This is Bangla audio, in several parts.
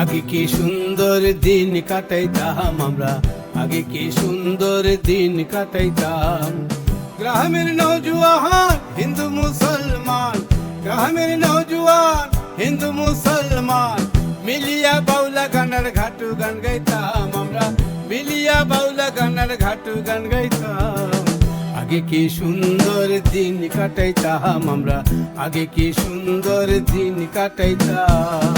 আগে কি সুন্দর দিন কাটাইতাম আমরা, আগে কি সুন্দর দিন কাটাইতাম। গ্রামের নওজোয়ান হিন্দু মুসলমান, গ্রামের নওজোয়ান হিন্দু মুসলমান মিলিয়া বাউলা গানের ঘাটু গান গাইতাম আমরা, মিলিয়া বাউলা গানের ঘাটু গান গাইতাম। আগে কি সুন্দর দিন কাটাইতাম আমরা, আগে কি সুন্দর দিন কাটাইতাম।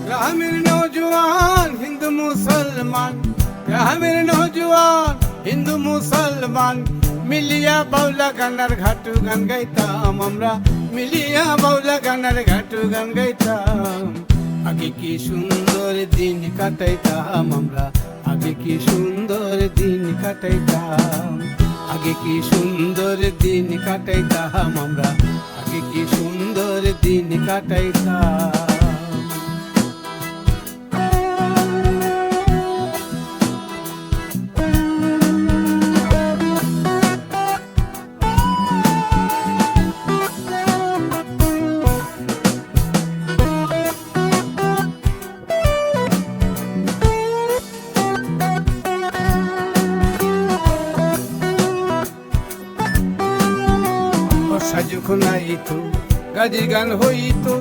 গ্রামের নওজোয়ান হিন্দু মুসলমান, গ্রামের নওজোয়ান হিন্দু মুসলমান মিলিয়া বাউলা গানের ঘাটু গান গাইতাম আমরা, মিলিয়া বাউলা গানের ঘাটু গান গাইতাম। আগে কি সুন্দর দিন কাটাইতাম আমরা, আগে কি সুন্দর দিন কাটাইতাম। আগে কি সুন্দর দিন কাটাইতাম আমরা, আগে কি সুন্দর দিন কাটাইতাম। বর্ষা যখন আইতো গাজির গান হইতো,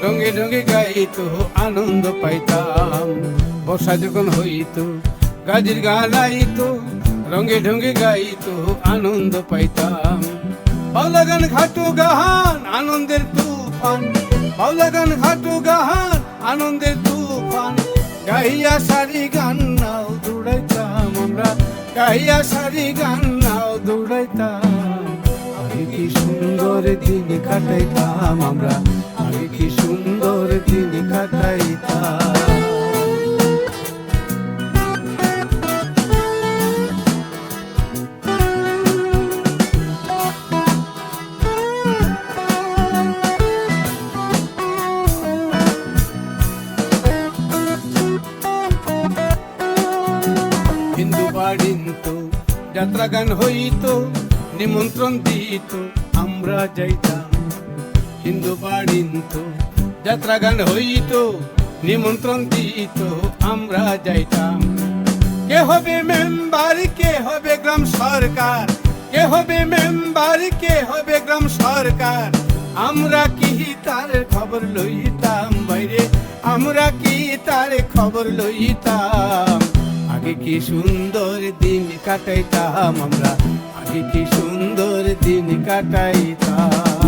রঙে রঙে গাইতো আনন্দ পাইতাম। বর্ষা যখন হইতো গাজির গান আইতো, রঙে ঢঙ্গে গাইতো আনন্দ পাইতাম। বাউলা গান ঘাটু গান আনন্দের তুফান, বাউলা গান ঘাটু গান আনন্দের তুফান গাইয়া সারি গান নাও দৌড়াইতাম আমরা, গাইয়া সারি গান নাও দৌড়াইতাম। আগে কি সুন্দর দিন কাটাইতাম আমরা, আগে কি সুন্দর দিন কাটাইতাম। হিন্দু বাড়িতো যাত্রা গান হইতো, নিমন্ত্রণ দিত আমরা যাইতাম। হিন্দু বাড়িতো যাত্রা গান হইতো, নিমন্ত্রণ দিত আমরা যাইতাম। কে হবে মেম্বার, কে হবে গ্রাম সরকার, কে হবে মেম্বার, কে হবে গ্রাম সরকার আমরা কি তার খবর লইতাম বাইরে, আমরা কি তার খবর লইতাম। আগে কি সুন্দর দিন কাটাইতাম আমরা, আগে কি সুন্দর দিন কাটাইতাম।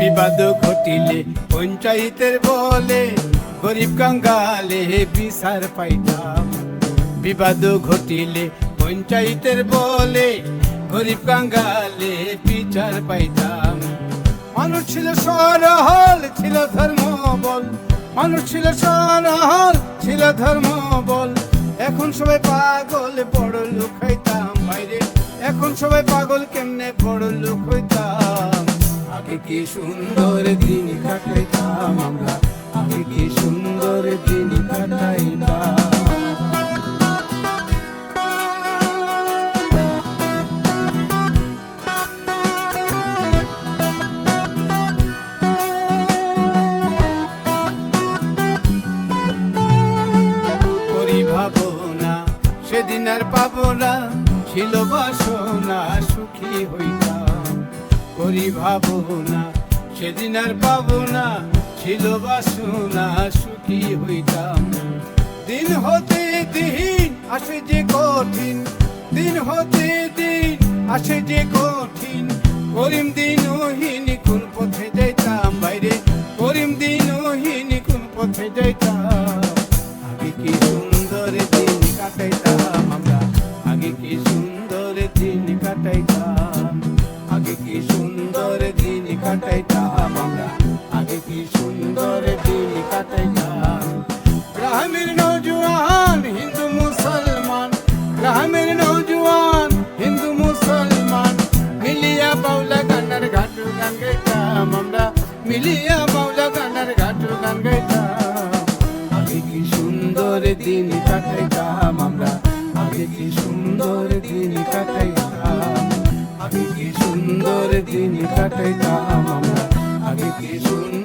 বিবাদ ঘটিলে পঞ্চায়েতের বলে গরিব কাঙ্গালে বিচার পাইতাম। বিবাদ ঘটিলে পঞ্চায়েতের বলে গরিব কাঙ্গালে বিচার পাইতাম। মানুষ ছিল সরহল, ছিল ধর্ম বল, মানুষ ছিল সরহল, ছিল ধর্ম বল। এখন সবাই পাগল, বড় লোক হইতাম বাইরে, এখন সবাই পাগল, কেমনে বড় লোক হইতাম। আগে কি সুন্দর দিন কাটাইতাম আমরা, আগে কি সুন্দর দিন কাটাইতাম। ভাবনা সেদিন আর পাবো না, ছিল বাসনা সুখী হইতাম। করি ভাবনা সেদিন আর পাবো না, ছিল বাসনা সুখী হইতাম। দিন হতে দিন আসে যে কঠিন, দিন হতে দিন আসে যে কঠিন। করিম দিনহীন কোন পথে যাইতাম বাইরে, করিম দিনহীন কোন পথে যাইতাম। আগে কি সুন্দর দিন কাটাইতাম আমরা, আগে কি সুন্দর দিন কাটাইতাম। আগে কি সুন্দর দিন কাটাইতাম আমরা। আগে কি সুন্দর দিন কাটাইতাম। গ্রামের নৌজওয়ান হিন্দু মুসলমান, গ্রামের নৌজওয়ান হিন্দু মুসলমান মিলিয়া বাউলা গানের ঘাটু গান গাইতাম আমরা, মিলিয়া বাউলা গানের ঘাটু গান গাইতাম। আগে কি সুন্দর দিন কাটাইতাম আমরা, আগে কি সুন্দর দিন কাটাইতাম, আগে কি সুন্দর দিন কাটাইতাম আমরা, আগে কি সুন্দর